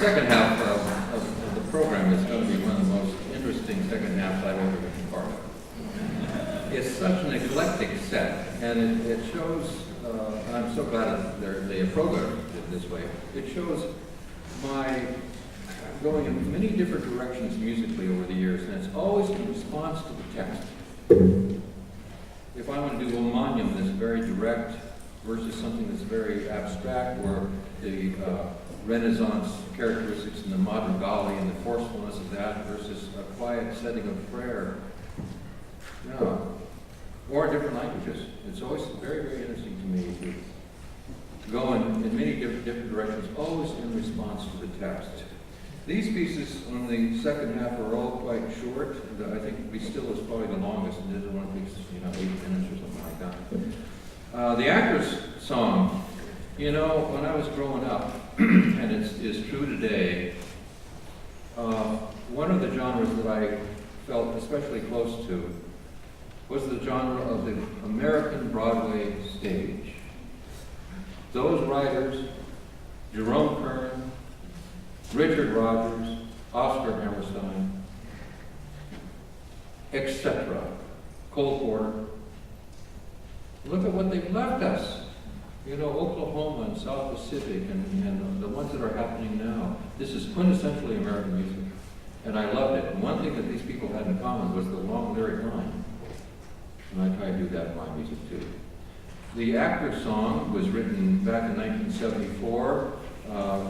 second half of the program is going to be one of the most interesting second halves I've ever been part of. It's such an eclectic set, and it shows, I'm so glad they programmed it this way, it shows my going in many different directions musically over the years, and it's always in response to the text. If I want to do Omanium that's very direct versus something that's very abstract, where the Renaissance characteristics and the madrigali and the forcefulness of that versus a quiet setting of prayer, yeah. Or in different languages. It's always very, very interesting to me to go in many different directions, always in response to the text. These pieces on the second half are all quite short. I think "Be Still" is probably the longest, and this one takes 8 minutes or something like that. The actor's song, when I was growing up, and it's true today, one of the genres that I felt especially close to was the genre of the American Broadway stage. Those writers, Jerome Kern, Richard Rodgers, Oscar Hammerstein, etc., Cole Porter. Look at what they've left us. Oklahoma and South Pacific and the ones that are happening now. This is quintessentially American music. And I loved it. And one thing that these people had in common was the long lyric line. And I try to do that in my music too. The actor's song was written back in 1974.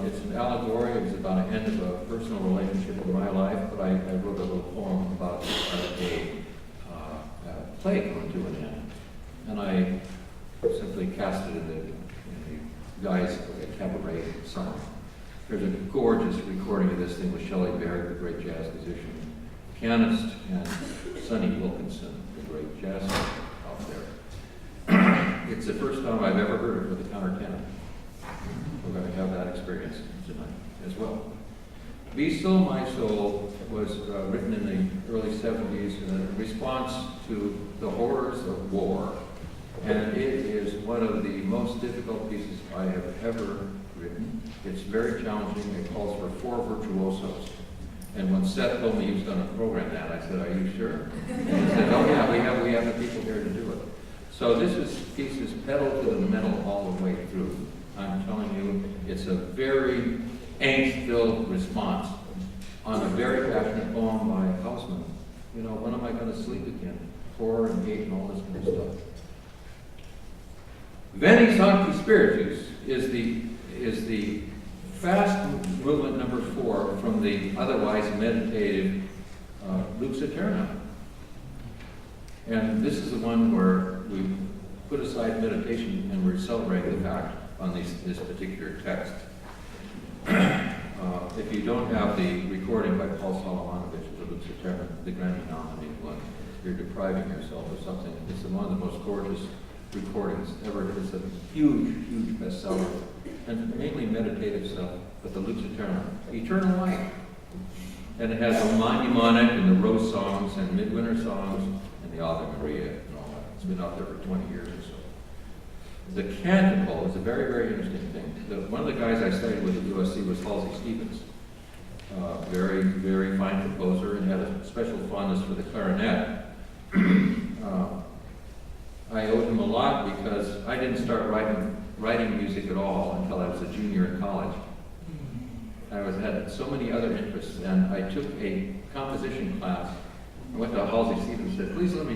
It's an allegory. It was about an end of a personal relationship in my life, but I wrote a little poem about a play coming to an end. And I simply cast it in the guise of a cabaret song. There's a gorgeous recording of this thing with Shelley Baird, the great jazz musician, pianist, and Sonny Wilkinson, the great jazz out there. It's the first time I've ever heard it with a countertenor. We're going to have that experience tonight as well. "Be Still, My Soul" was written in the early 70s in response to the horrors of war. And it is one of the most difficult pieces I have ever written. It's very challenging. It calls for 4 virtuosos. And when Seth told me he was going to program that, I said, "Are you sure?" And he said, "Oh yeah, we have the people here to do it." So this piece is pedal to the metal all the way through. I'm telling you, it's a very angst-filled response on a very passionate poem by Hausman. When am I going to sleep again? 4 and 8 and all this kind of stuff. Veni, Sancte Spiritus is the fast movement number 4 from the otherwise meditative Lux Aeterna. And this is the one where we put aside meditation and we're celebrating the fact on this particular text. If you don't have the recording by Paul Solomonovich of the Lux Aeterna, the Grammy-nominated one, you're depriving yourself of something. It's one of the most gorgeous recordings ever. It's a huge, huge bestseller, and mainly meditative stuff, but the Lux Aeterna, eternal life. And it has the Monument and the Rose songs and Midwinter songs and the Ave Maria and all that. It's been out there for 20 years or so. The Canticle is a very, very interesting thing. One of the guys I studied with at USC was Halsey Stevens. Very, very fine composer and had a special fondness for the clarinet. I owed him a lot because I didn't start writing music at all until I was a junior in college. I had so many other interests, and I took a composition class. I went to Halsey Stevens and said, "Please let me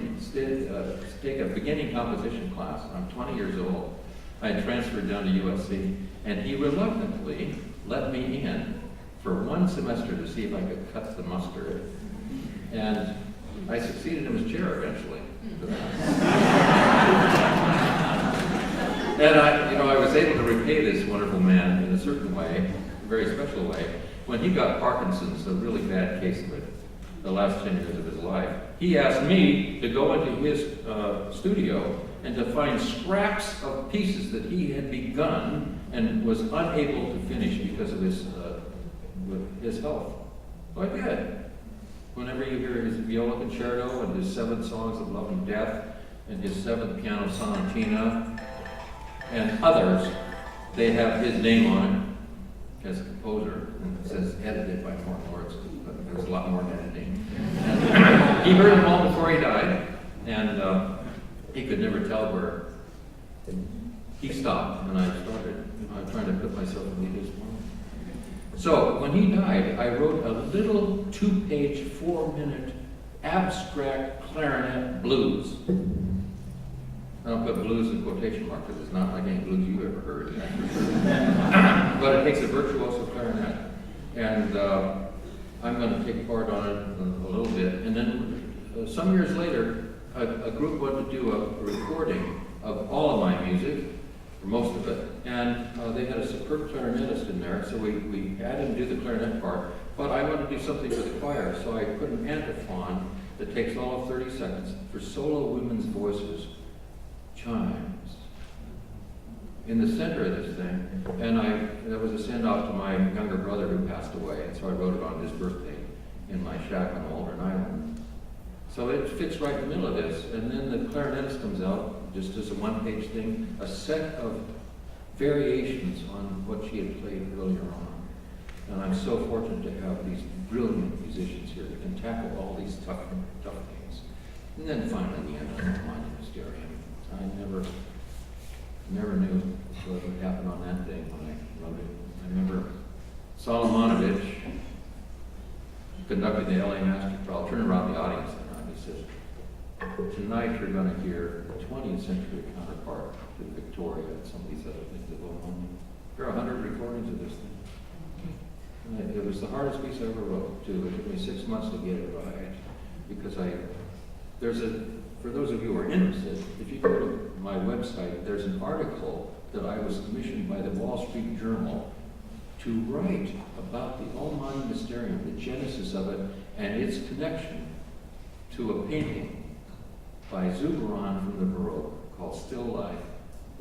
take a beginning composition class." I'm 20 years old. I had transferred down to USC, and he reluctantly let me in for 1 semester to see if I could cut the mustard. And I succeeded in his chair eventually. And I was able to repay this wonderful man in a certain way, a very special way. When he got Parkinson's, a really bad case of it, the last 10 years of his life, he asked me to go into his studio and to find scraps of pieces that he had begun and was unable to finish because of his health. So I did. Whenever you hear his viola concerto and his 7 songs of love and death and his 7th piano sonatina and others, they have his name on as a composer, and it says edited by Morten Lauridsen, but there was a lot more editing. And he heard them all before he died, and he could never tell where he stopped, and I started. I'm trying to put myself in his mind. So when he died, I wrote a little 2-page, 4-minute abstract clarinet blues. I don't put blues in quotation marks because it's not like any blues you ever heard. But it takes a virtuoso clarinet, and I'm going to take part on it a little bit. And then some years later, a group wanted to do a recording of all of my music, or most of it, and they had a superb clarinetist in there, so we had him do the clarinet part, but I wanted to do something for the choir, so I put an antiphon that takes all of 30 seconds for solo women's voices, chimes, in the center of this thing, and that was a send-off to my younger brother who passed away, and so I wrote it on his birthday in my shack on Aldern Island. So it fits right in the middle of this, and then the clarinetist comes out, just as a 1-page thing, a set of variations on what she had played earlier on. And I'm so fortunate to have these brilliant musicians here that can tackle all these tough things. And then finally, the end of the Mysterium. I never knew what would happen on that thing when I wrote it. I remember Solomonovich conducted the LA Master Trial, turned around the audience and he says, tonight you're going to hear a 20th century counterpart to Victoria and some of these other things that go on. There are 100 recordings of this thing. And it was the hardest piece I ever wrote, too. It took me 6 months to get it right, because for those of you who are interested, if you go to my website, there's an article that I was commissioned by the Wall Street Journal to write about the Almani Mysterium, the genesis of it, and its connection to a painting by Zouberan from the Baroque called Still Life,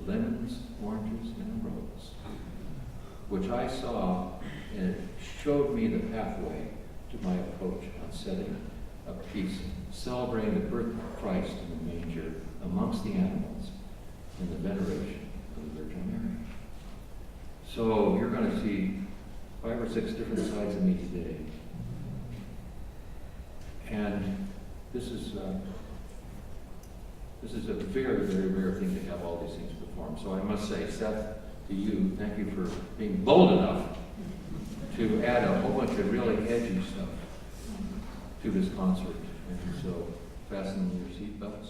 Lemons, Oranges, and a Rose, which I saw, and it showed me the pathway to my approach on setting a piece celebrating the birth of Christ in the manger amongst the animals in the veneration of the Virgin Mary. So you're going to see 5 or 6 different sides of me today. And this is a very, very rare thing to have all these things performed. So I must say, Seth, to you, thank you for being bold enough to add a whole bunch of really edgy stuff to this concert. And so fasten your seatbelts.